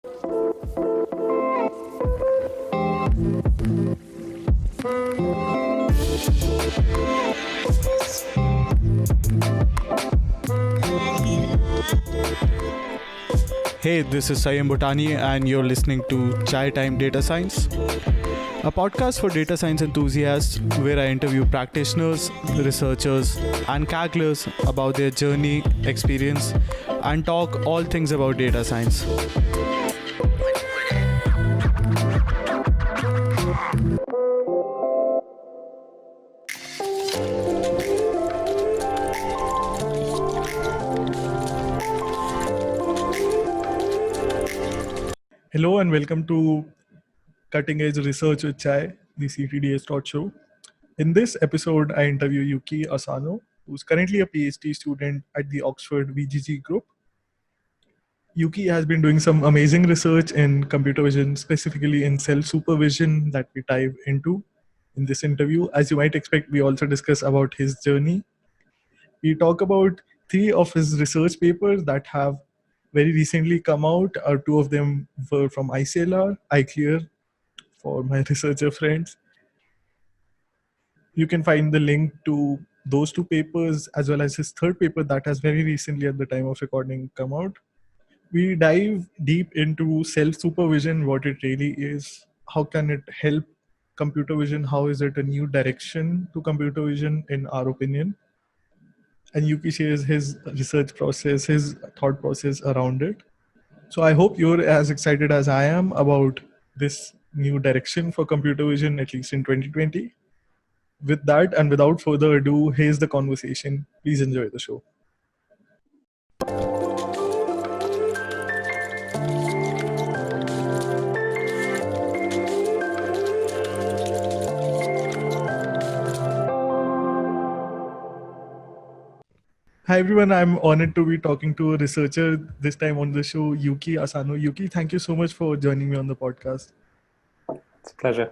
Hey, this is Sanyam Bhutani, and you're listening to Chai Time Data Science, a podcast for data science enthusiasts where I interview practitioners, researchers, and Kagglers about their journey, experience, and talk all things about data science. Hello and welcome to Cutting Edge Research with Chai, the CTDS.Show. In this episode, I interview Yuki Asano, who's currently a PhD student at the Oxford VGG Group. Yuki has been doing some amazing research in computer vision, specifically in self-supervision that we dive into in this interview. As you might expect, we also discuss about his journey. We talk about 3 of his research papers that have very recently come out. Two of them were from ICLR, iClear, for my researcher friends. You can find the link to those 2 papers as well as his third paper that has very recently at the time of recording come out. We dive deep into self-supervision, what it really is, how can it help computer vision, how is it a new direction to computer vision in our opinion. And Yuki shares his research process, his thought process around it. So I hope you're as excited as I am about this new direction for computer vision, at least in 2020. With that and without further ado, here's the conversation. Please enjoy the show. Hi everyone, I'm honored to be talking to a researcher this time on the show, Yuki Asano. Yuki, thank you so much for joining me on the podcast. It's a pleasure.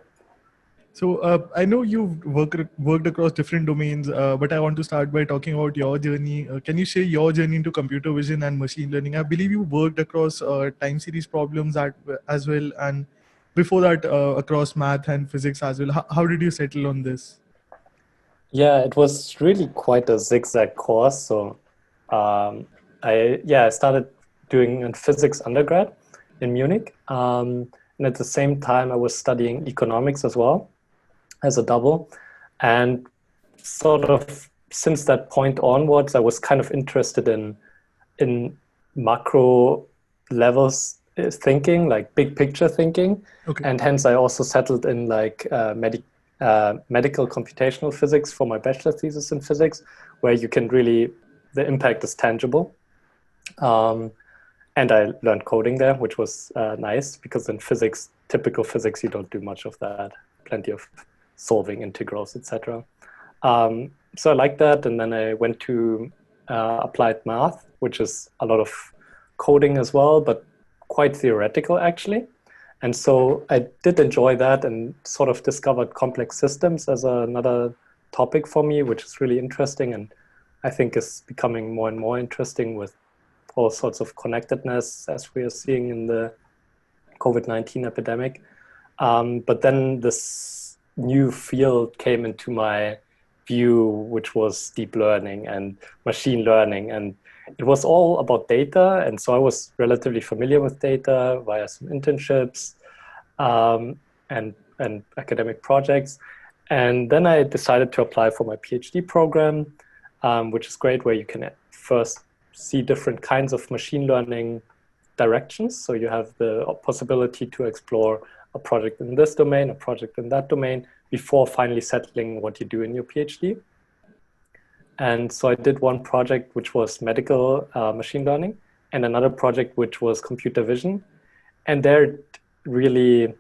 So I know you've worked across different domains, but I want to start by talking about your journey. Can you share your journey into computer vision and machine learning? I believe you worked across time series problems as well, and before that across math and physics as well. How did you settle on this? Yeah, it was really quite a zigzag course. So I started doing a physics undergrad in Munich. And at the same time, I was studying economics as well as a double. And sort of since that point onwards, I was kind of interested in macro levels thinking, like big picture thinking. Okay. And hence I also settled in like medical computational physics for my bachelor thesis in physics, where you can really, the impact is tangible. And I learned coding there, which was nice, because in physics, typical physics, you don't do much of that, plenty of solving integrals, etc. So I liked that, and then I went to applied math, which is a lot of coding as well, but quite theoretical actually. And so I did enjoy that and sort of discovered complex systems as another topic for me, which is really interesting. And I think is becoming more and more interesting with all sorts of connectedness as we are seeing in the COVID-19 epidemic. But then this new field came into my view, which was deep learning and machine learning. And it was all about data. And so I was relatively familiar with data via some internships and academic projects. And then I decided to apply for my PhD program, which is great, where you can first see different kinds of machine learning directions. So you have the possibility to explore a project in this domain, a project in that domain, before finally settling what you do in your PhD. And so I did one project which was medical machine learning, and another project which was computer vision. And there it really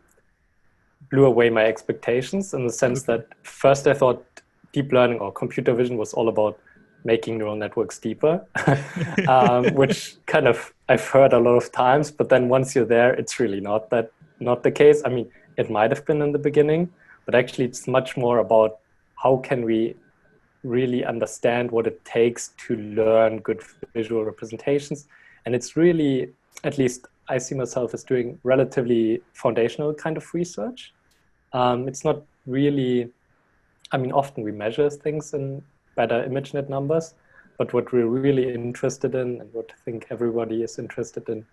blew away my expectations, in the sense that first I thought deep learning or computer vision was all about making neural networks deeper, which kind of I've heard a lot of times, but then once you're there, it's really not the case. I mean, it might have been in the beginning, but actually it's much more about how can we really understand what it takes to learn good visual representations. And it's really, at least I see myself as doing relatively foundational kind of research. It's not really, I mean, often we measure things in better ImageNet numbers, but what we're really interested in and what I think everybody is interested in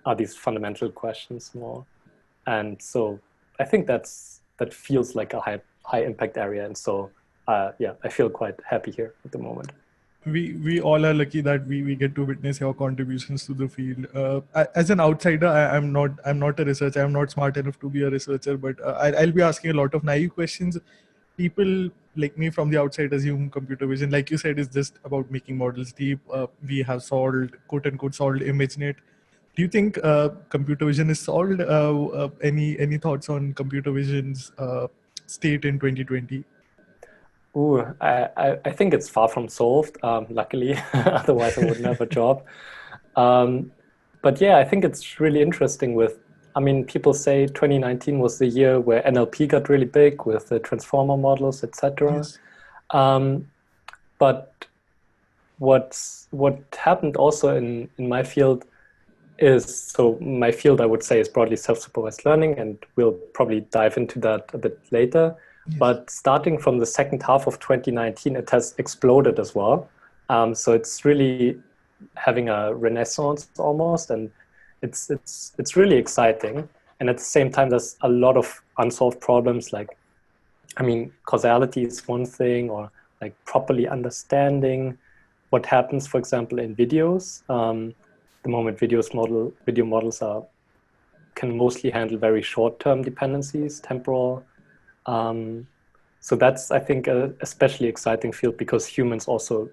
are these fundamental questions more. And so I think that feels like a high impact area. And so, yeah, I feel quite happy here at the moment. We all are lucky that we get to witness your contributions to the field. As an outsider, I'm not a researcher. I'm not smart enough to be a researcher, but I'll be asking a lot of naive questions. People like me from the outside assume computer vision, like you said, is just about making models deep. We have solved, quote unquote, solved ImageNet. Do you think computer vision is solved? Any thoughts on computer vision's state in 2020? Ooh, I think it's far from solved, luckily, otherwise I wouldn't have a job. But yeah, I think it's really interesting I mean, people say 2019 was the year where NLP got really big with the transformer models, etc. Yes. But what happened also in my field is, so my field I would say is broadly self-supervised learning, and we'll probably dive into that a bit later. Yes. But starting from the second half of 2019, it has exploded as well. So it's really having a renaissance almost, and it's really exciting. And at the same time, there's a lot of unsolved problems. Like, I mean, causality is one thing, or like properly understanding what happens, for example, in videos. The moment video models can mostly handle very short-term dependencies, temporal. So that's, I think, a especially exciting field, because humans also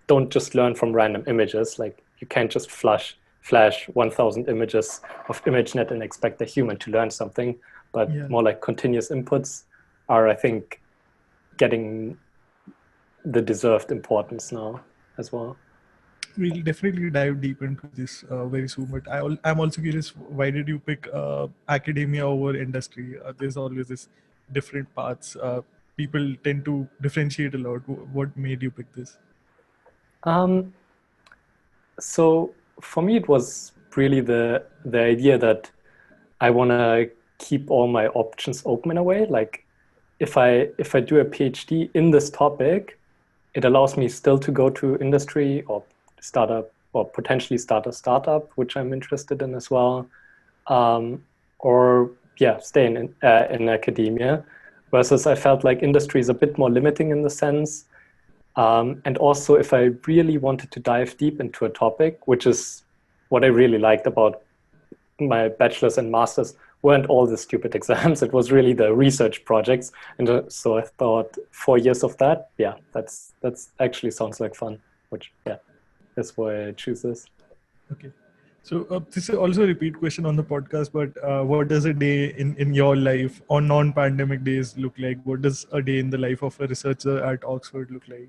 don't just learn from random images. Like, you can't just flash 1,000 images of ImageNet and expect a human to learn something, but more like continuous inputs are, I think, getting the deserved importance now as well. We'll definitely dive deep into this very soon, but I'm also curious, why did you pick academia over industry? There's always this different paths. People tend to differentiate a lot. What made you pick this? So for me, it was really the idea that I want to keep all my options open in a way. Like, if I do a PhD in this topic, it allows me still to go to industry or startup, or potentially start a startup, which I'm interested in as well, or yeah, stay in academia. Versus I felt like industry is a bit more limiting in the sense. And also, if I really wanted to dive deep into a topic, which is what I really liked about my bachelor's and master's, weren't all the stupid exams. It was really the research projects. And so I thought 4 years of that, yeah, that's actually sounds like fun, which, yeah, that's why I choose this. Okay. So this is also a repeat question on the podcast, but what does a day in your life on non-pandemic days look like? What does a day in the life of a researcher at Oxford look like?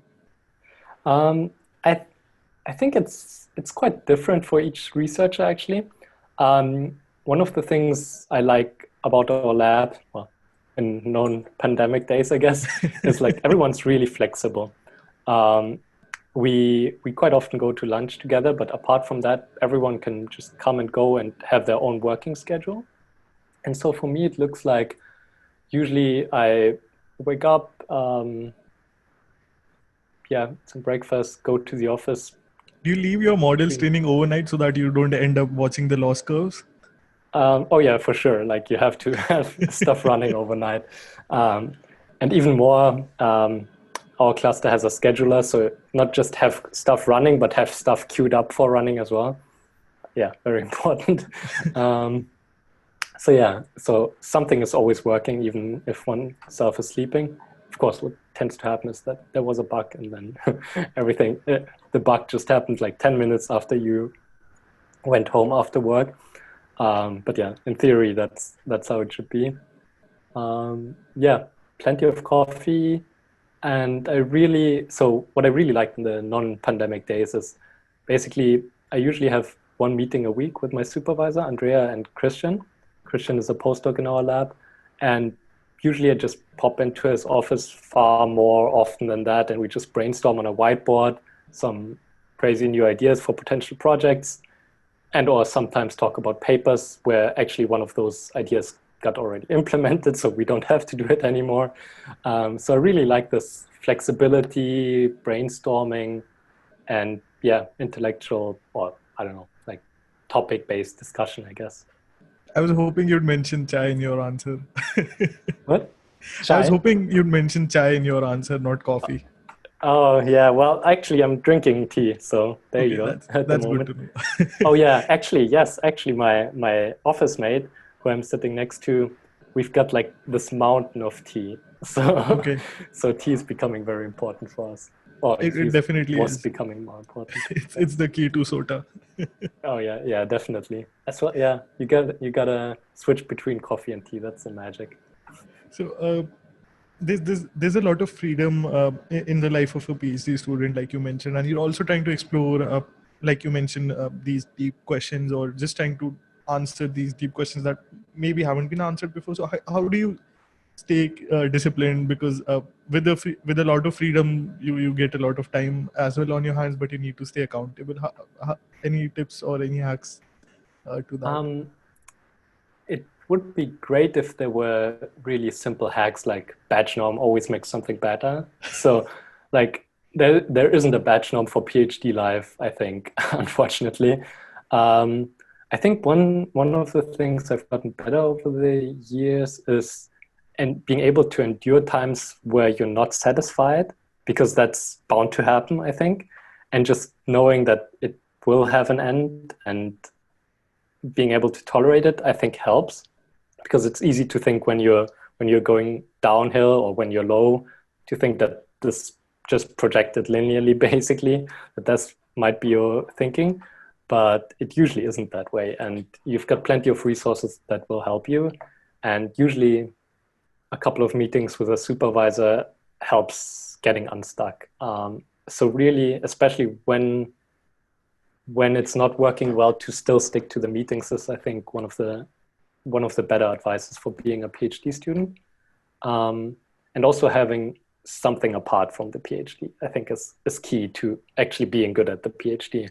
I think it's quite different for each researcher, actually. One of the things I like about our lab, well, in non-pandemic days, I guess, is like everyone's really flexible. We quite often go to lunch together, but apart from that, everyone can just come and go and have their own working schedule. And so for me, it looks like usually I wake up, some breakfast, go to the office. Do you leave your models training overnight so that you don't end up watching the loss curves? Oh yeah, for sure. Like, you have to have stuff running overnight. And even more, our cluster has a scheduler, so not just have stuff running, but have stuff queued up for running as well. Yeah, very important. So something is always working, even if oneself is sleeping. Of course, what tends to happen is that there was a bug, and then the bug just happened like 10 minutes after you went home after work. But yeah, in theory, that's how it should be. Yeah, plenty of coffee. And what I really liked in the non-pandemic days is basically I usually have one meeting a week with my supervisor, Andrea, and Christian. Christian is a postdoc in our lab. And usually I just pop into his office far more often than that, and we just brainstorm on a whiteboard some crazy new ideas for potential projects. and or sometimes talk about papers where actually one of those ideas got already implemented, so we don't have to do it anymore. So I really like this flexibility, brainstorming, and yeah, intellectual, or I don't know, like topic-based discussion, I guess. I was hoping you'd mention chai in your answer. What? I was Chai? hoping you'd mention chai in your answer, not coffee. Oh yeah, well actually I'm drinking tea, so there you Okay, go at the that's good moment. to know. Oh yeah, actually, yes, actually my office mate who I'm sitting next to, we've got like this mountain of tea. So Okay, so tea is becoming very important for us. Or at it least definitely was is. becoming more important. Yeah. It's the key to SOTA. Oh yeah, yeah, definitely. That's what, yeah, you gotta switch between coffee and tea. That's the magic. So there's a lot of freedom in the life of a PhD student, like you mentioned, and you're also trying to explore, like you mentioned, these deep questions, or just trying to answer these deep questions that maybe haven't been answered before. So how do you stay disciplined? Because with a lot of freedom, you get a lot of time as well on your hands, but you need to stay accountable. Any tips or any hacks to that? Um, it would be great if there were really simple hacks like batch norm always makes something better. So like there isn't a batch norm for PhD life, I think, unfortunately. Um, I think one of the things I've gotten better over the years is and being able to endure times where you're not satisfied, because that's bound to happen, I think. And just knowing that it will have an end and being able to tolerate it, I think helps, because it's easy to think when you're going downhill or when you're low to think that this just projected linearly basically, that that's might be your thinking, but it usually isn't that way, and you've got plenty of resources that will help you, and usually a couple of meetings with a supervisor helps getting unstuck. So really, especially when it's not working well, to still stick to the meetings is, I think, one of the better advices for being a PhD student. And also having something apart from the PhD, I think is key to actually being good at the PhD.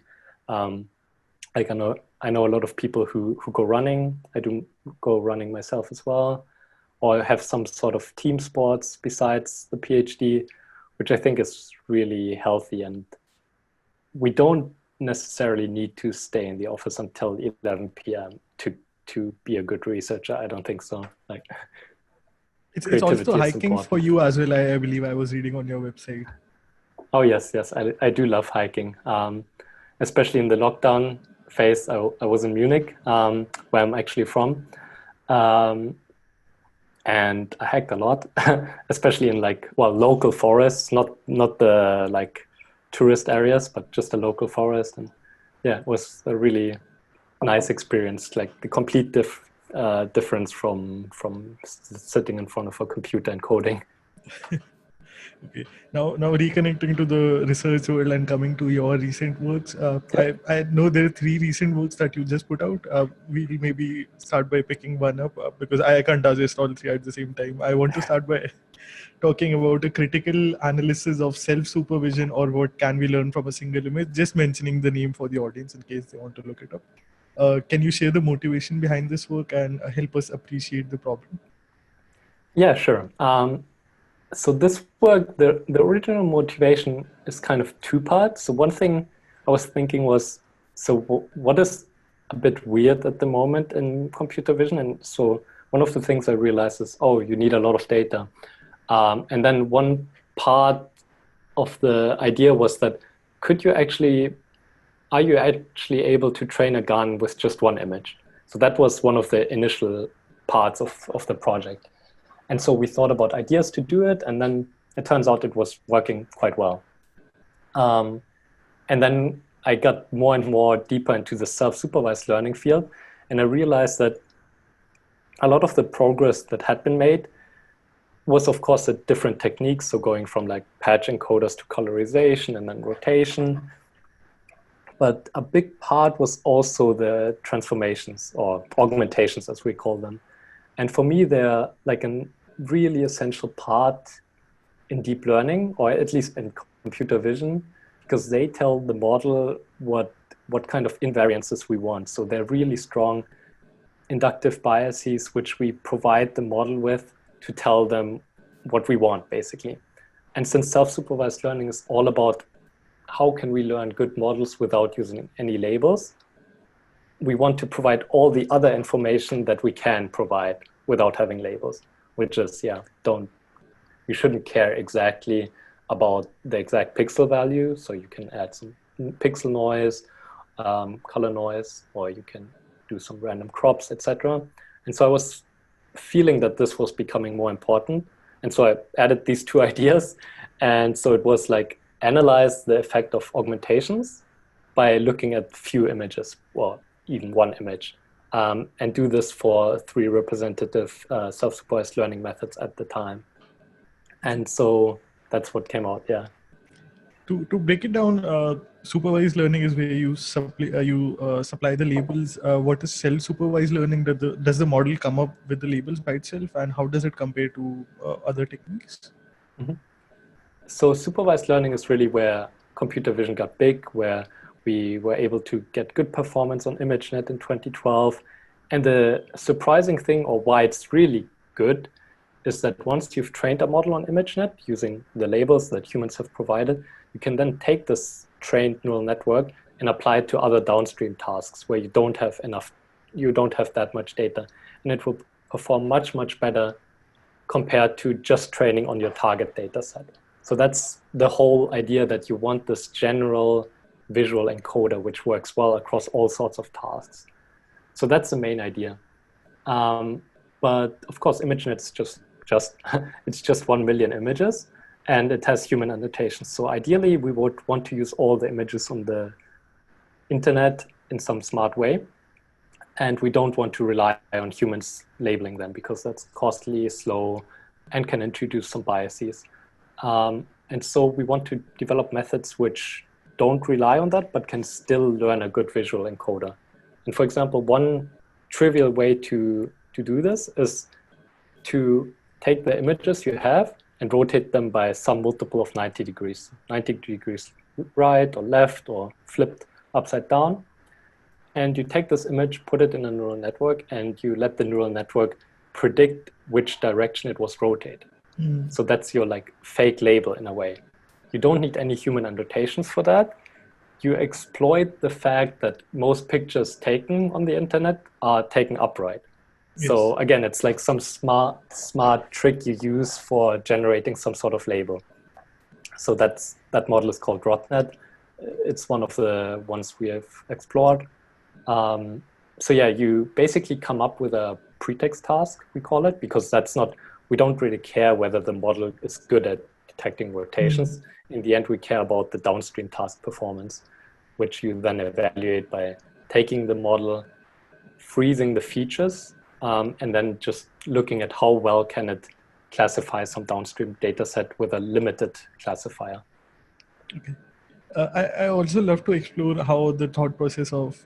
Like I know a lot of people who go running. I do go running myself as well, or have some sort of team sports besides the PhD, which I think is really healthy. And we don't necessarily need to stay in the office until 11 p.m. to be a good researcher. I don't think so. Like It's also creativity is hiking for important. you as well. I believe I was reading on your website. Oh yes, yes, I do love hiking. Especially in the lockdown phase, I was in Munich, where I'm actually from, um, and I hiked a lot, especially in like, well, local forests, not the like tourist areas, but just a local forest. And yeah, it was a really nice experience, like the complete difference from sitting in front of a computer and coding. Okay. Now reconnecting to the research world and coming to your recent works. Yep. I know there are three recent works that you just put out. We'll maybe start by picking one up because I can't digest all three at the same time. I want to start by talking about a critical analysis of self-supervision, or what can we learn from a single image. Just mentioning the name for the audience in case they want to look it up. Can you share the motivation behind this work and help us appreciate the problem? Yeah, sure. So this work, the original motivation is kind of two parts. So one thing I was thinking was, so what is a bit weird at the moment in computer vision? And so one of the things I realized is, oh, you need a lot of data. And then one part of the idea was that are you actually able to train a gun with just one image? So that was one of the initial parts of the project. And so we thought about ideas to do it, and then it turns out it was working quite well. Um, and then I got more and more deeper into the self-supervised learning field, and I realized that a lot of the progress that had been made was, of course, the different techniques. So going from like patch encoders to colorization and then rotation. But a big part was also the transformations or augmentations, as we call them. And for me, they're like a really essential part in deep learning, or at least in computer vision, because they tell the model what what kind of invariances we want. So they're really strong inductive biases, which we provide the model with to tell them what we want, basically. And since self-supervised learning is all about how can we learn good models without using any labels, we want to provide all the other information that we can provide without having labels, which is, you shouldn't care exactly about the exact pixel value. So you can add some pixel noise, color noise, or you can do some random crops, etc. And so I was feeling that this was becoming more important. And so I added these two ideas. And so it was like analyze the effect of augmentations by looking at few images, or even one image, and do this for 3 representative self-supervised learning methods at the time. And so that's what came out, yeah. To break it down, supervised learning is where you supply the labels. What is self-supervised learning? Does the model come up with the labels by itself, and how does it compare to other techniques? Mm-hmm. So supervised learning is really where computer vision got big, where we were able to get good performance on ImageNet in 2012. And the surprising thing, or why it's really good, is that once you've trained a model on ImageNet using the labels that humans have provided, you can then take this trained neural network and apply it to other downstream tasks where you don't have that much data. And it will perform much, much better compared to just training on your target data set. So that's the whole idea, that you want this general visual encoder which works well across all sorts of tasks. So that's the main idea. But of course, ImageNet's it's just 1 million images, and it has human annotations. So ideally, we would want to use all the images on the internet in some smart way. And we don't want to rely on humans labeling them, because that's costly, slow, and can introduce some biases. And so we want to develop methods which don't rely on that, but can still learn a good visual encoder. And for example, one trivial way to do this is to take the images you have and rotate them by some multiple of 90 degrees. 90 degrees right or left or flipped upside down. And you take this image, put it in a neural network, and you let the neural network predict which direction it was rotated. So that's your like fake label in a way. You don't need any human annotations for that. You exploit the fact that most pictures taken on the internet are taken upright. Yes. So again, it's like some smart trick you use for generating some sort of label. So that model is called RotNet. It's one of the ones we have explored. So yeah, you basically come up with a pretext task, we call it, because we don't really care whether the model is good at detecting rotations. In the end, we care about the downstream task performance, which you then evaluate by taking the model, freezing the features, and then just looking at how well can it classify some downstream data set with a limited classifier. Okay. I also love to explore how the thought process of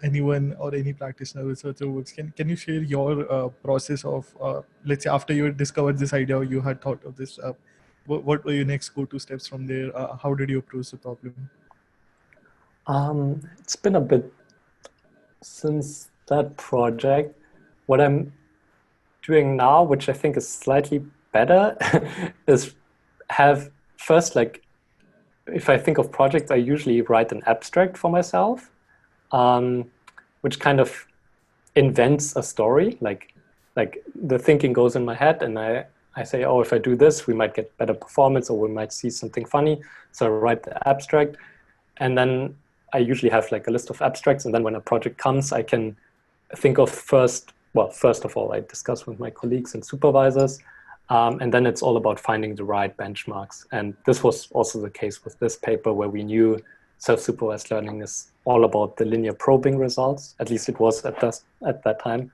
anyone or any practitioner researcher works. Can you share your process of, let's say, after you discovered this idea, or you had thought of this, what were your next go-to steps from there? How did you approach the problem? It's been a bit since that project. What I'm doing now, which I think is slightly better, is have first, like, if I think of projects, I usually write an abstract for myself, which kind of invents a story. Like the thinking goes in my head, and I say, oh, if I do this, we might get better performance, or we might see something funny. So I write the abstract, and then I usually have like a list of abstracts. And then when a project comes, I can think of first of all, I discuss with my colleagues and supervisors. And then it's all about finding the right benchmarks. And this was also the case with this paper, where we knew self-supervised learning is all about the linear probing results. At least it was at that time.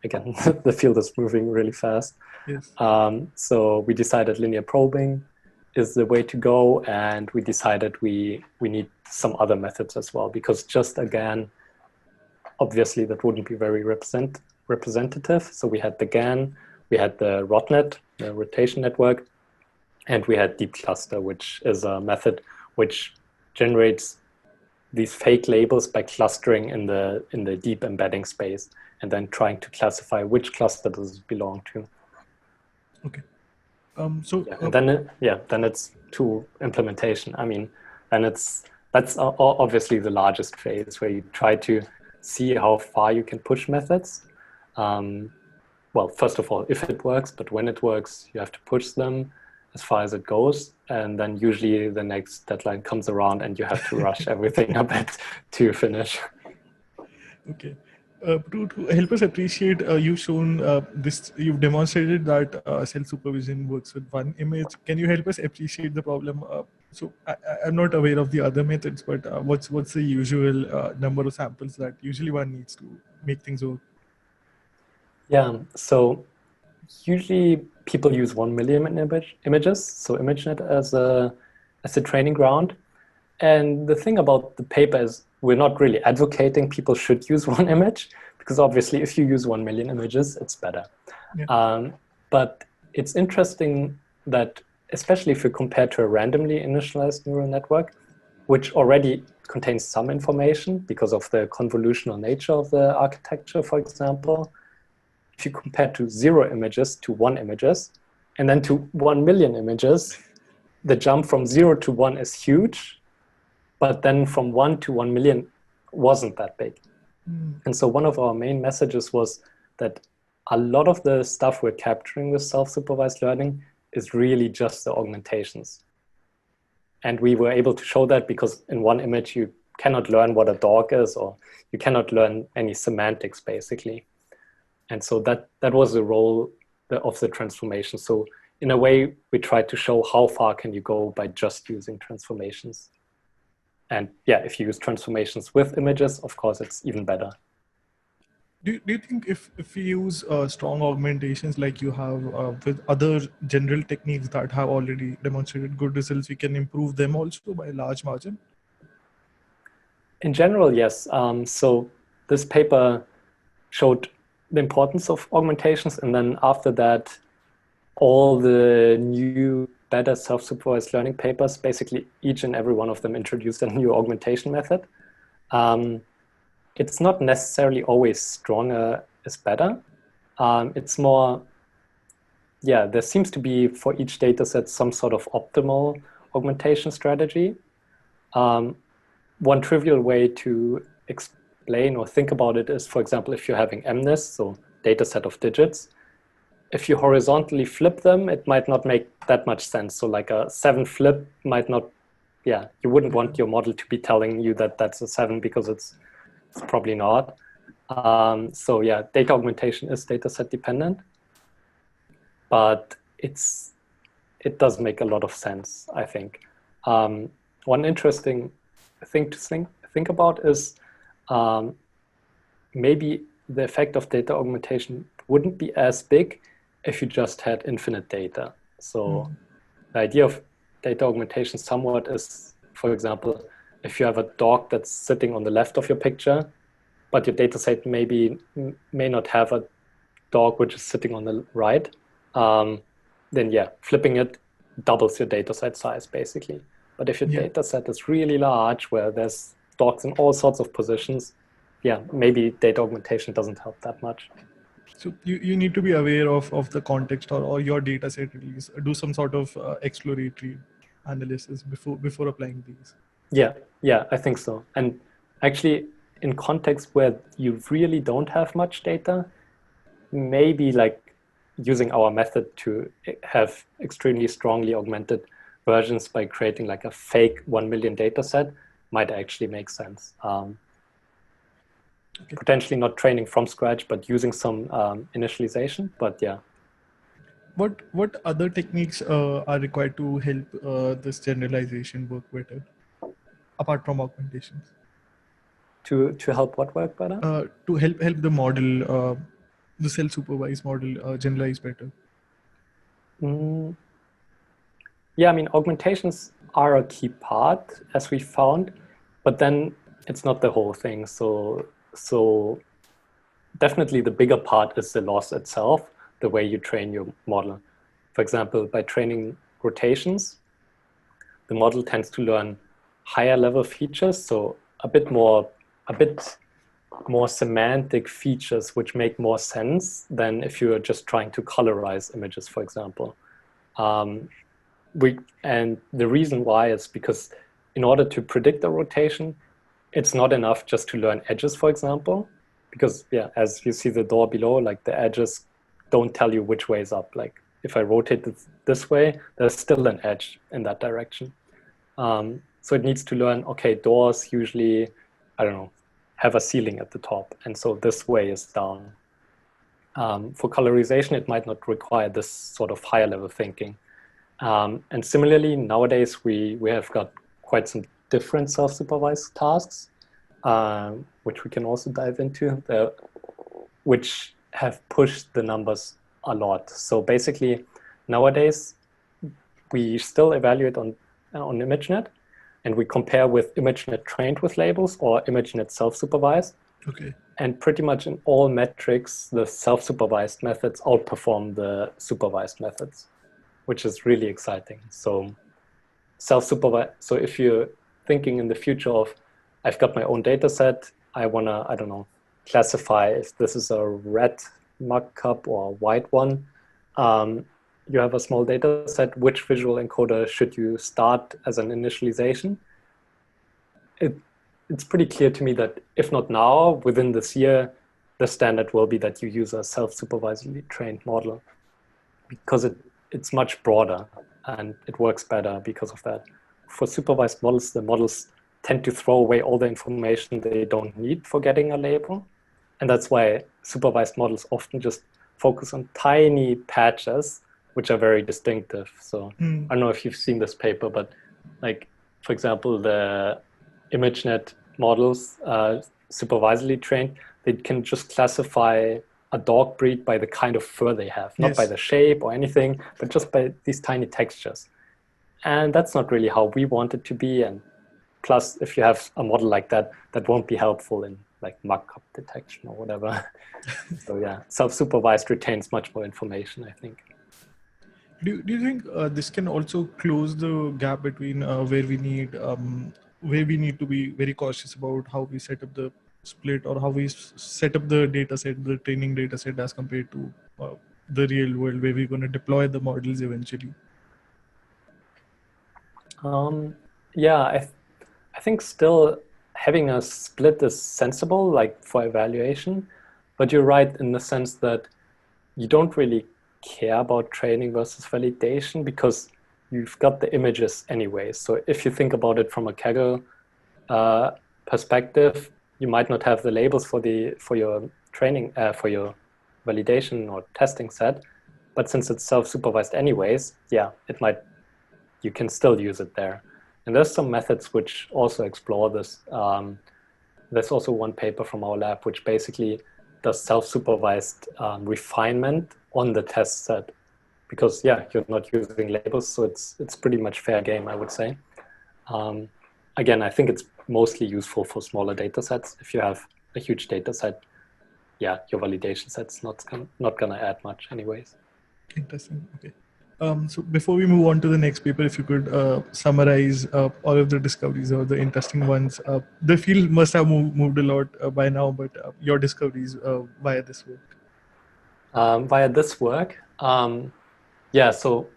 Again, the field is moving really fast. Yes. So we decided linear probing is the way to go. And we decided we need some other methods as well, because just again, obviously that wouldn't be very representative. So we had the GAN, we had the RotNet, the rotation network, and we had Deep Cluster, which is a method which generates these fake labels by clustering in the deep embedding space, and then trying to classify which cluster does it belong to. Okay. And then it's to implementation. I mean, then that's obviously the largest phase, where you try to see how far you can push methods. Well, first of all, if it works, but when it works, you have to push them as far as it goes. And then usually the next deadline comes around and you have to rush everything a bit to finish. Okay. To help us appreciate, you've demonstrated that self-supervision works with one image. Can you help us appreciate the problem? I'm not aware of the other methods, but what's the usual number of samples that usually one needs to make things work? Yeah, so usually people use 1 million images, so ImageNet as a training ground. And the thing about the paper is we're not really advocating people should use one image, because obviously if you use 1 million images, it's better. Yeah. But it's interesting that, especially if you compare to a randomly initialized neural network, which already contains some information because of the convolutional nature of the architecture, for example, if you compare to 0 images to 1 images, and then to 1 million images, the jump from 0 to 1 is huge, but then from 1 to 1 million wasn't that big. And so one of our main messages was that a lot of the stuff we're capturing with self-supervised learning is really just the augmentations. And we were able to show that because in one image, you cannot learn what a dog is, or you cannot learn any semantics, basically. And so that was the role of the transformation. So in a way, we tried to show how far can you go by just using transformations. And yeah, if you use transformations with images, of course, it's even better. Do you think if we use strong augmentations like you have with other general techniques that have already demonstrated good results, we can improve them also by a large margin? In general, yes. So this paper showed the importance of augmentations, and then after that, all the new, better self-supervised learning papers, basically each and every one of them introduced a new augmentation method. It's not necessarily always stronger is better. It's more, yeah, there seems to be for each data set some sort of optimal augmentation strategy. One trivial way to explain or think about it is, for example, if you're having MNIST, so data set of digits, if you horizontally flip them, it might not make that much sense. So like a 7 flip might not, yeah, you wouldn't want your model to be telling you that that's a 7 because it's probably not. So yeah, data augmentation is data set dependent, but it does make a lot of sense, I think. One interesting thing to think about is maybe the effect of data augmentation wouldn't be as big if you just had infinite data. So the idea of data augmentation somewhat is, for example, if you have a dog that's sitting on the left of your picture, but your data set may not have a dog which is sitting on the right, then yeah, flipping it doubles your data set size, basically. But if your data set is really large, where there's dogs in all sorts of positions, yeah, maybe data augmentation doesn't help that much. So you need to be aware of the context or your data set, at least do some sort of exploratory analysis before applying these. Yeah, I think so. And actually, in contexts where you really don't have much data, maybe like using our method to have extremely strongly augmented versions by creating like a fake 1 million data set might actually make sense. Potentially not training from scratch, but using some initialization, but yeah. What other techniques are required to help this generalization work better, apart from augmentations? To help what work better? To help the model, the self-supervised model generalize better. Yeah, I mean, augmentations are a key part, as we found, but then it's not the whole thing. So definitely the bigger part is the loss itself, the way you train your model. For example, by training rotations, the model tends to learn higher level features. So a bit more semantic features which make more sense than if you're just trying to colorize images, for example. And the reason why is because in order to predict a rotation, it's not enough just to learn edges, for example, because yeah, as you see the door below, like the edges don't tell you which way is up. Like if I rotate it this way, there's still an edge in that direction. So it needs to learn, okay, doors usually, I don't know, have a ceiling at the top. And so this way is down. For colorization, it might not require this sort of higher level thinking. And similarly, nowadays, we have got quite some different self-supervised tasks, which we can also dive into, which have pushed the numbers a lot. So basically, nowadays, we still evaluate on ImageNet, and we compare with ImageNet trained with labels or ImageNet self-supervised. Okay. And pretty much in all metrics, the self-supervised methods outperform the supervised methods, which is really exciting. So self-supervised. So if you're thinking in the future of, I've got my own data set, I wanna, I don't know, classify if this is a red mug cup or a white one. You have a small data set, which visual encoder should you start as an initialization? It's pretty clear to me that if not now, within this year, the standard will be that you use a self-supervisedly trained model, because it's much broader and it works better because of that. For supervised models, the models tend to throw away all the information they don't need for getting a label. And that's why supervised models often just focus on tiny patches, which are very distinctive. So I don't know if you've seen this paper, but like, for example, the ImageNet models, supervisedly trained, they can just classify a dog breed by the kind of fur they have, not by the shape or anything, but just by these tiny textures. And that's not really how we want it to be. And plus, if you have a model like that, that won't be helpful in like mug cup detection or whatever. So yeah, self-supervised retains much more information, I think. Do you think this can also close the gap between where we need to be very cautious about how we set up the split, or how we set up the data set, the training data set, as compared to the real world where we're going to deploy the models eventually? Yeah, I think still having a split is sensible, like for evaluation, but you're right in the sense that you don't really care about training versus validation because you've got the images anyway. So if you think about it from a Kaggle perspective, you might not have the labels for your training, for your validation or testing set, but since it's self-supervised anyways, yeah, you can still use it there. And there's some methods which also explore this. There's also one paper from our lab which basically does self-supervised refinement on the test set, because yeah, you're not using labels, so it's pretty much fair game, I would say. Again, I think it's mostly useful for smaller data sets. If you have a huge data set, yeah, your validation set's not gonna add much anyways. Interesting. Okay. So before we move on to the next paper, if you could summarize all of the discoveries or the interesting ones. The field must have moved a lot by now, but your discoveries via this work. Via this work, yeah, so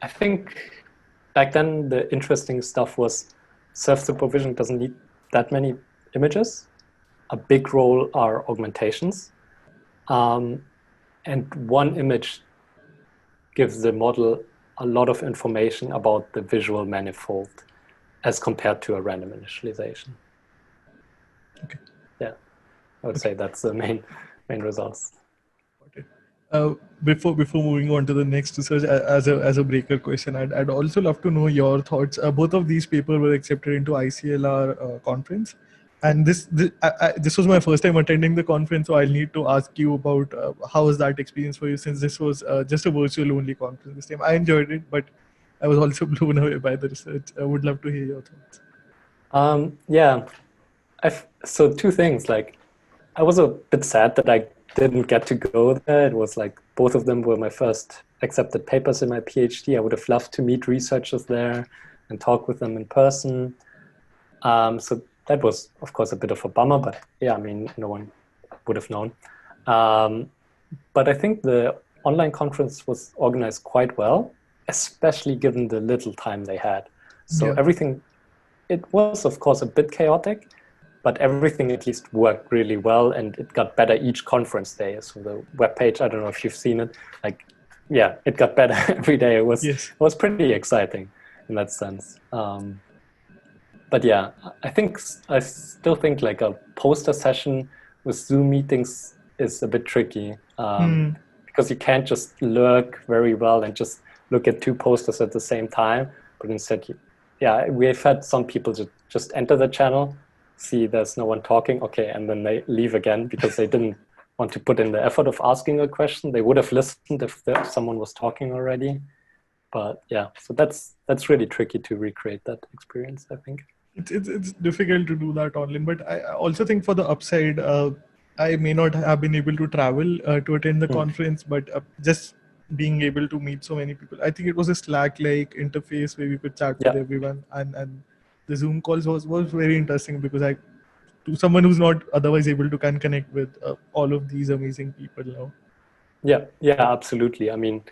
I think back then the interesting stuff was self-supervision doesn't need that many images. A big role are augmentations. And one image gives the model a lot of information about the visual manifold as compared to a random initialization. Okay. Yeah, I would say that's the main results. Before moving on to the next research, as a breaker question, I'd also love to know your thoughts. Both of these papers were accepted into ICLR conference, and this was my first time attending the conference, so I'll need to ask you about how was that experience for you, since this was just a virtual only conference this time. I enjoyed it, but I was also blown away by the research. I would love to hear your thoughts. Yeah, so two things. Like, I was a bit sad that I didn't get to go there. It was like both of them were my first accepted papers in my PhD. I would have loved to meet researchers there and talk with them in person. So that was, of course, a bit of a bummer, but yeah, I mean, no one would have known. But I think the online conference was organized quite well, especially given the little time they had. So everything, it was, of course, a bit chaotic, but everything at least worked really well, and it got better each conference day. So the webpage, I don't know if you've seen it, like, yeah, it got better every day. It was pretty exciting in that sense. But yeah, I still think like a poster session with Zoom meetings is a bit tricky, because you can't just lurk very well and just look at two posters at the same time. But instead, yeah, we've had some people just enter the channel, see there's no one talking, okay, and then they leave again because they didn't want to put in the effort of asking a question. They would have listened if someone was talking already. But yeah, so that's really tricky to recreate that experience, I think. It's difficult to do that online, but I also think for the upside, I may not have been able to travel to attend the conference, but just being able to meet so many people. I think it was a Slack-like interface where we could chat with everyone, and the Zoom calls was very interesting because to someone who's not otherwise able to connect with all of these amazing people now. Yeah, absolutely. I mean,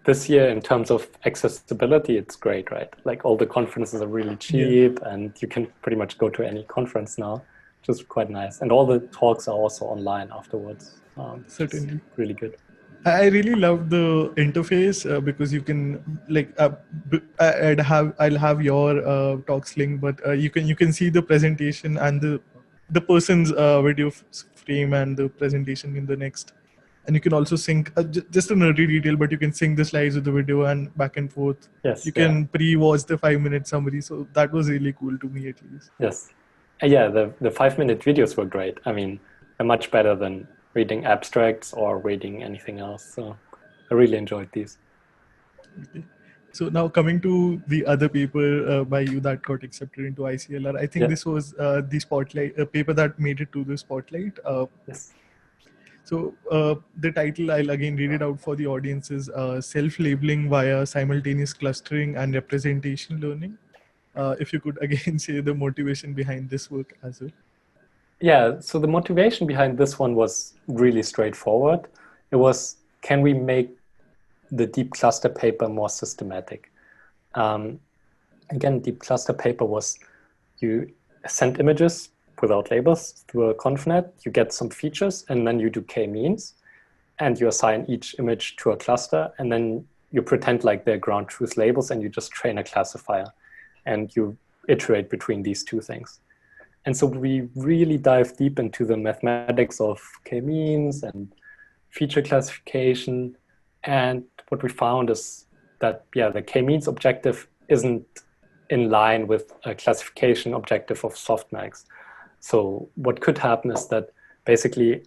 this year in terms of accessibility, it's great, right? Like all the conferences are really cheap, and you can pretty much go to any conference now, which is quite nice. And all the talks are also online afterwards. Certainly, really good. I really love the interface because you can like I'll have your talks link, but you can see the presentation and the person's video frame and the presentation in the next. And you can also sync just a nerdy detail, but you can sync the slides with the video and back and forth. Yes, you can pre-watch the 5-minute summary. So that was really cool to me, at least. Yes. Yeah, the 5-minute videos were great. I mean, they're much better than reading abstracts or reading anything else. So I really enjoyed these. Okay. So now coming to the other paper by you that got accepted into ICLR, I think this was the spotlight, a paper that made it to the spotlight. Yes. So the title, I'll again read it out for the audience, is Self-Labeling via Simultaneous Clustering and Representation Learning. If you could again say the motivation behind this work as well. Yeah, so the motivation behind this one was really straightforward. It was, can we make the deep cluster paper more systematic? Again, deep cluster paper was you send images without labels through a ConvNet, you get some features, and then you do k-means, and you assign each image to a cluster, and then you pretend like they're ground truth labels, and you just train a classifier, and you iterate between these two things. And so we really dive deep into the mathematics of k-means and feature classification. And what we found is that, yeah, the k-means objective isn't in line with a classification objective of softmax. So what could happen is that basically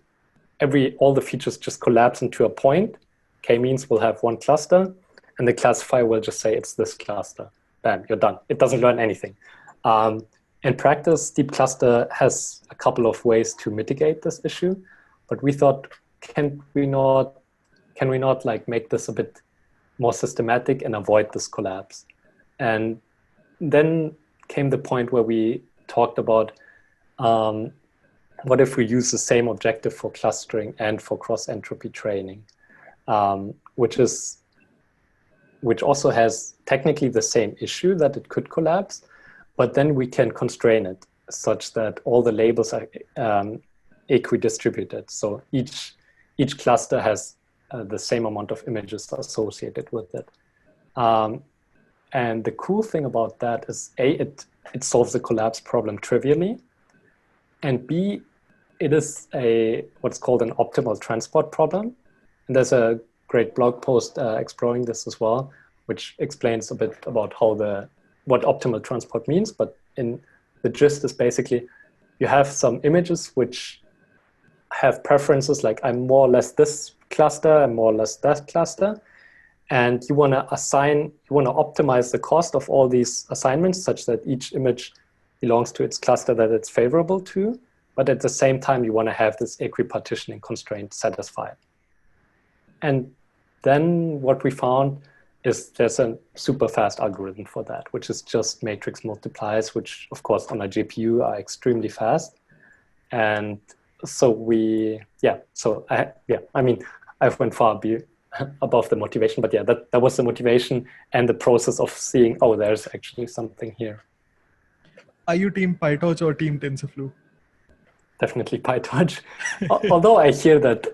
all the features just collapse into a point. K-means will have one cluster, and the classifier will just say it's this cluster. Bam, you're done. It doesn't learn anything. In practice, deep cluster has a couple of ways to mitigate this issue, but we thought, can we not like make this a bit more systematic and avoid this collapse? And then came the point where we talked about what if we use the same objective for clustering and for cross-entropy training, which also has technically the same issue that it could collapse, but then we can constrain it such that all the labels are equidistributed. So each cluster has the same amount of images associated with it. And the cool thing about that is A, it solves the collapse problem trivially, and B, it is what's called an optimal transport problem. And there's a great blog post exploring this as well, which explains a bit about what optimal transport means. But in the gist is basically you have some images which have preferences like I'm more or less this cluster, I'm more or less that cluster. And you want to optimize the cost of all these assignments such that each image belongs to its cluster that it's favorable to. But at the same time, you want to have this equipartitioning constraint satisfied. And then what we found is there's a super fast algorithm for that, which is just matrix multiplies, which of course on a GPU are extremely fast. And so I've went far above the motivation, but yeah, that was the motivation and the process of seeing, oh, there's actually something here. Are you team PyTorch or team TensorFlow? Definitely PyTorch. Although I hear that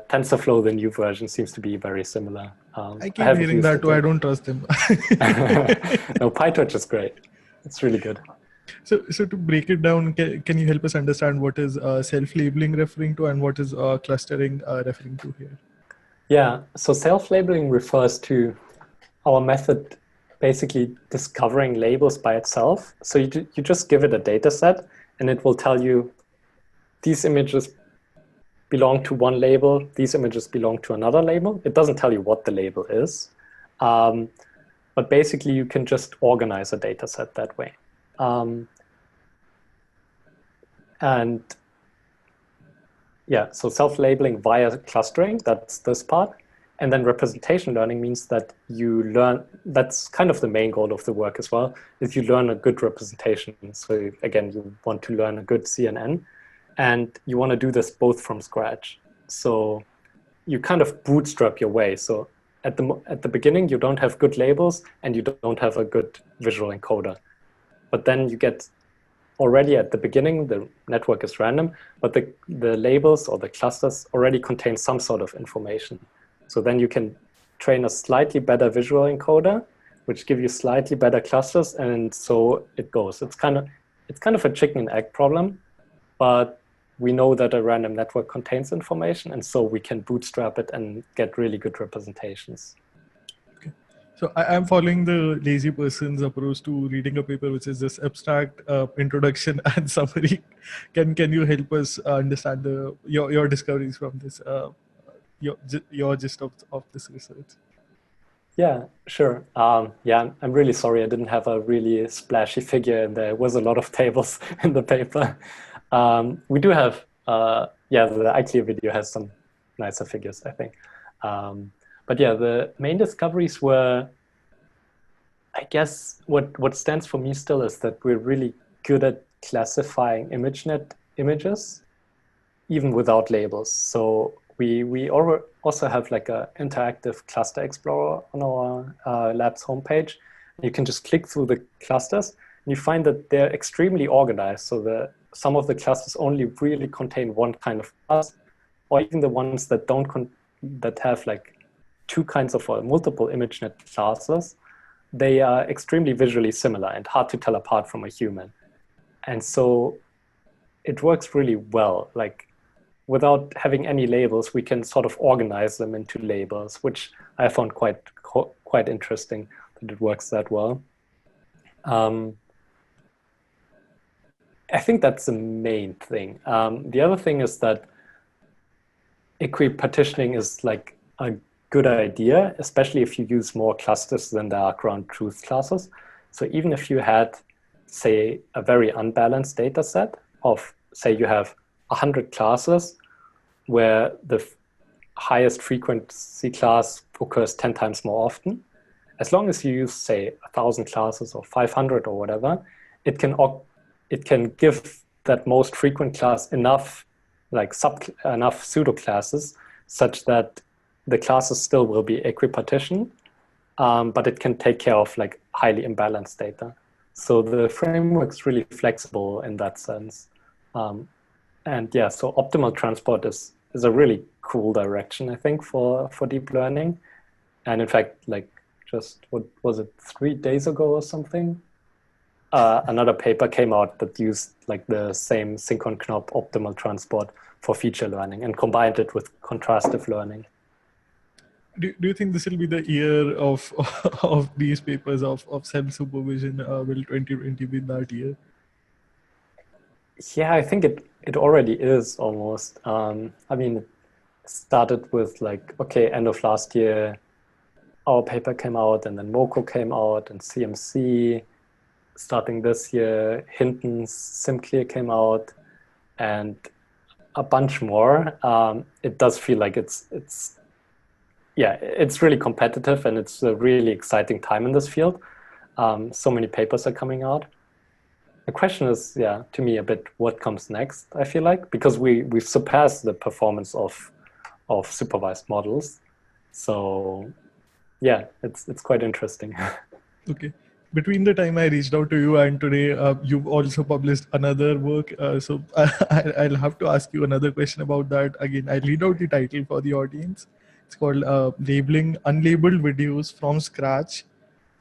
TensorFlow, the new version, seems to be very similar. I keep hearing that too. I don't trust them. No, PyTorch is great. It's really good. So to break it down, can you help us understand what is self-labeling referring to and what is clustering referring to here? Yeah, so self-labeling refers to our method basically discovering labels by itself. So you just give it a data set and it will tell you these images belong to one label, these images belong to another label. It doesn't tell you what the label is. But basically you can just organize a data set that way. And yeah, so self-labeling via clustering, that's this part. And then representation learning means that you learn, that's kind of the main goal of the work as well, is you learn a good representation. So again, you want to learn a good CNN, and you want to do this both from scratch. So you kind of bootstrap your way. So at the beginning, you don't have good labels and you don't have a good visual encoder. But then you get, already at the beginning, the network is random, but the labels or the clusters already contain some sort of information. So then you can train a slightly better visual encoder, which give you slightly better clusters, and so it goes. It's kind of a chicken and egg problem, but we know that a random network contains information, and so we can bootstrap it and get really good representations. Okay. So I'm following the lazy person's approach to reading a paper, which is this abstract introduction and summary. Can you help us understand your discoveries from this, your gist of this research? Yeah, sure. Yeah, I'm really sorry I didn't have a really splashy figure, and there was a lot of tables in the paper. We do have, the iClear video has some nicer figures, I think. But yeah, the main discoveries were, I guess, what stands for me still is that we're really good at classifying ImageNet images, even without labels. So we also have like an interactive cluster explorer on our lab's homepage. You can just click through the clusters and you find that they're extremely organized. So some of the clusters only really contain one kind of class, or even the ones that that have like two kinds of multiple ImageNet classes, they are extremely visually similar and hard to tell apart from a human. And so it works really well. Like, without having any labels, we can sort of organize them into labels, which I found quite interesting that it works that well. I think that's the main thing. The other thing is that equipartitioning is like a good idea, especially if you use more clusters than there are ground truth classes. So even if you had, say, a very unbalanced data set of, say, you have 100 classes where the highest frequency class occurs 10 times more often, as long as you use, say, 1,000 classes or 500 or whatever, it can give that most frequent class enough pseudo classes such that the classes still will be equipartitioned, but it can take care of like highly imbalanced data. So the framework's really flexible in that sense. And yeah, so optimal transport is a really cool direction, I think, for deep learning. And in fact, like just, what was it, 3 days ago or something? Another paper came out that used like the same synchron knob optimal transport for feature learning and combined it with contrastive learning. Do you think this will be the year of of these papers of self-supervision? Will 2020 be that year? Yeah, I think it already is almost. I mean, it started with like, okay, end of last year, our paper came out, and then Moco came out, and CMC. Starting this year, Hinton's SimClear came out, and a bunch more. It does feel like it's yeah, it's really competitive, and it's a really exciting time in this field. So many papers are coming out. The question is, yeah, to me a bit, what comes next, I feel like, because we've surpassed the performance of supervised models. So yeah, it's quite interesting. Okay. Between the time I reached out to you and today, you've also published another work. So I'll have to ask you another question about that. Again, I'll read out the title for the audience. It's called Labeling Unlabeled Videos from Scratch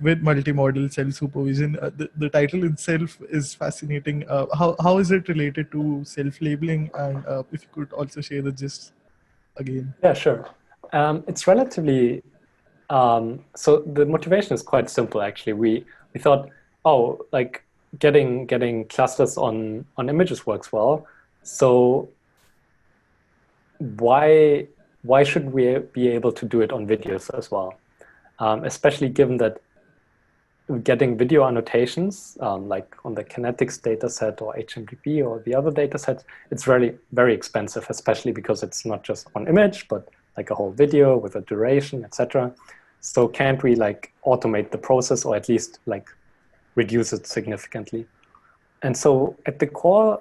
with Multimodal Self-Supervision. The title itself is fascinating. How is it related to self-labeling? And if you could also share the gist again. Yeah, sure. It's relatively so the motivation is quite simple, actually. We thought, oh, like getting clusters on images works well. So why should we be able to do it on videos as well? Especially given that getting video annotations, like on the kinetics dataset or HMDB or the other datasets, it's very, very expensive, especially because it's not just one image, but like a whole video with a duration, etc. So can't we like automate the process, or at least like reduce it significantly? And so at the core,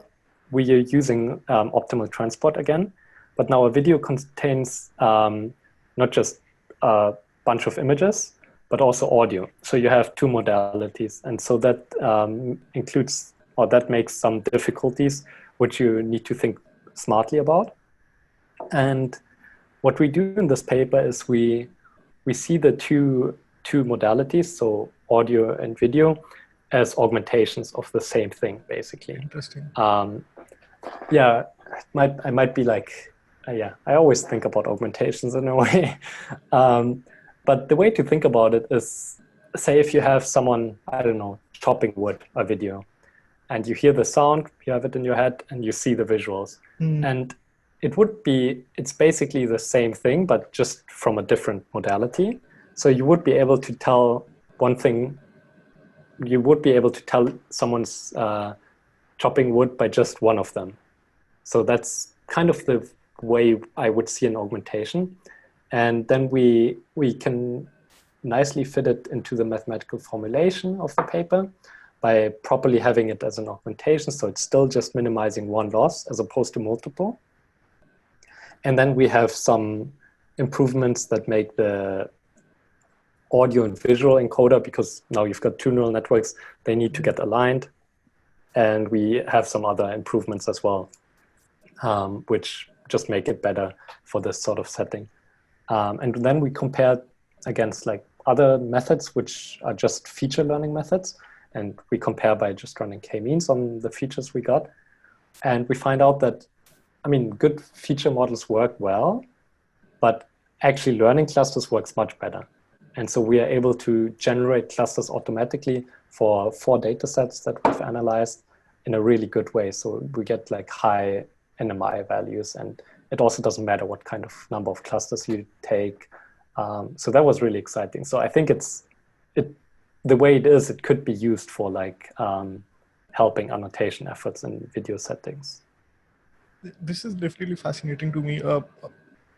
we are using optimal transport again, but now a video contains not just a bunch of images, but also audio. So you have two modalities. And so that includes, or that makes some difficulties, which you need to think smartly about. And what we do in this paper is we see the two modalities, so audio and video, as augmentations of the same thing, basically. Interesting. Yeah, I might be like, yeah, I always think about augmentations in a way. But the way to think about it is, say if you have someone, I don't know, chopping wood, a video, and you hear the sound, you have it in your head, and you see the visuals. And it's basically the same thing, but just from a different modality. So you would be able to tell one thing, you would be able to tell someone's chopping wood by just one of them. So that's kind of the way I would see an augmentation. And then we can nicely fit it into the mathematical formulation of the paper by properly having it as an augmentation. So it's still just minimizing one loss as opposed to multiple. And then we have some improvements that make the audio and visual encoder, because now you've got two neural networks, they need to get aligned. And we have some other improvements as well, which just make it better for this sort of setting. And then we compare against like other methods, which are just feature learning methods. And we compare by just running k-means on the features we got. And we find out that, I mean, good feature models work well, but actually learning clusters works much better. And so we are able to generate clusters automatically for 4 data sets that we've analyzed in a really good way. So we get like high NMI values, and it also doesn't matter what kind of number of clusters you take. So that was really exciting. So I think the way it is, it could be used for like helping annotation efforts in video settings. This is definitely fascinating to me.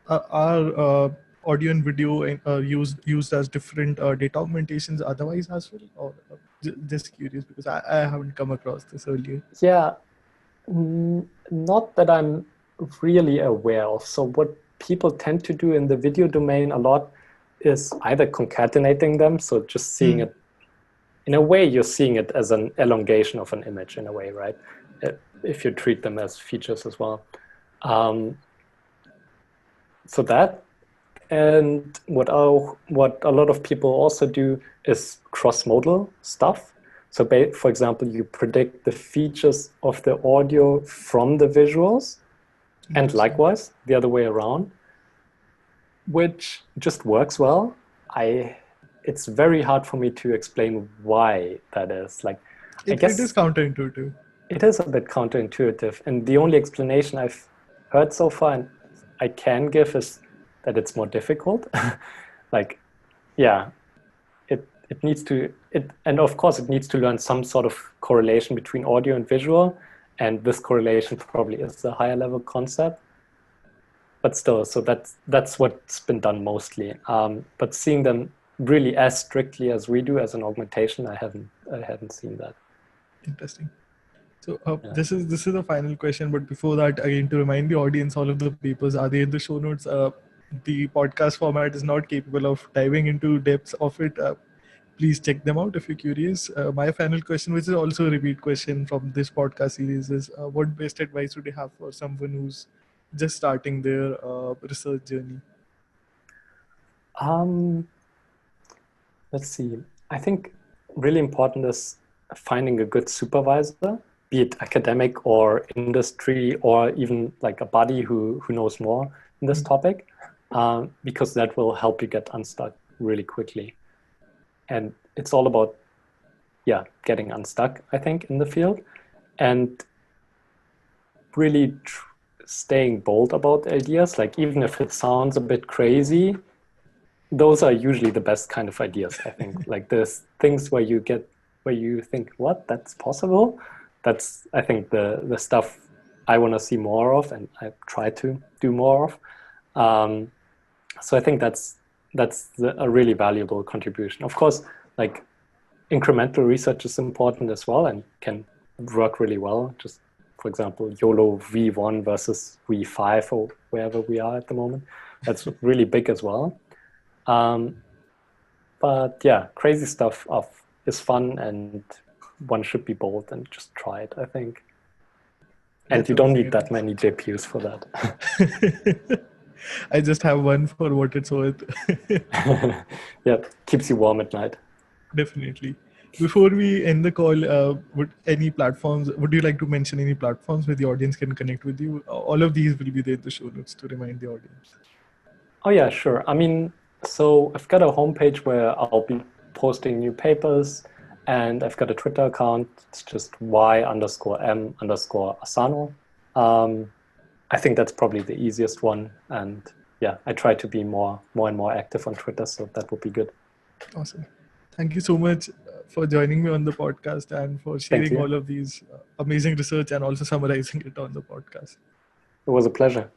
Are audio and video used as different data augmentations otherwise as well? Or just curious, because I haven't come across this earlier. Yeah, not that I'm really aware of. So what people tend to do in the video domain a lot is either concatenating them, so just seeing it, in a way you're seeing it as an elongation of an image in a way, right? If you treat them as features as well. So that, and what a lot of people also do is cross-modal stuff. So for example, you predict the features of the audio from the visuals, and likewise the other way around, which just works well. It's very hard for me to explain why that is. Like, I guess it is counterintuitive. It is a bit counterintuitive, and the only explanation I've heard so far and I can give is that it's more difficult. Like, yeah, it needs to, and of course it needs to learn some sort of correlation between audio and visual, and this correlation probably is a higher level concept. still, so that's what's been done mostly. But seeing them really as strictly as we do as an augmentation, I haven't seen that. Interesting. So this is the final question, but before that, again, to remind the audience, all of the papers are they in the show notes. The podcast format is not capable of diving into depths of it. Please check them out if you're curious. My final question, which is also a repeat question from this podcast series, is what best advice would you have for someone who's just starting their research journey? Let's see. I think really important is finding a good supervisor, be it academic or industry, or even like a buddy who knows more in this topic, because that will help you get unstuck really quickly. And it's all about, getting unstuck, I think, in the field, and really staying bold about ideas. Like, even if it sounds a bit crazy, those are usually the best kind of ideas, I think. Like, there's things where you think, what, that's possible? That's, I think, the stuff I want to see more of, and I try to do more of. So I think that's a really valuable contribution. Of course, like, incremental research is important as well and can work really well. Just, for example, YOLO V1 versus V5 or wherever we are at the moment. That's really big as well. But yeah, crazy stuff is fun, and one should be bold and just try it, I think. And you don't need that many GPUs for that. I just have one for what it's worth. Yeah, keeps you warm at night. Definitely. Before we end the call, would you like to mention any platforms where the audience can connect with you? All of these will be there in the show notes to remind the audience. Oh yeah, sure. I mean, so I've got a homepage where I'll be posting new papers, and I've got a Twitter account. It's just y_m_Asano. I think that's probably the easiest one. And yeah, I try to be more and more active on Twitter, so that would be good. Awesome. Thank you so much for joining me on the podcast and for sharing all of these amazing research and also summarizing it on the podcast. It was a pleasure.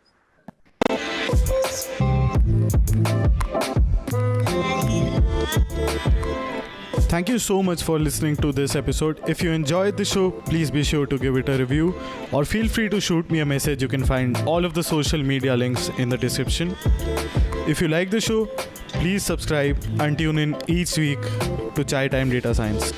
Thank you so much for listening to this episode. If you enjoyed the show, please be sure to give it a review or feel free to shoot me a message. You can find all of the social media links in the description. If you like the show, please subscribe and tune in each week to Chai Time Data Science.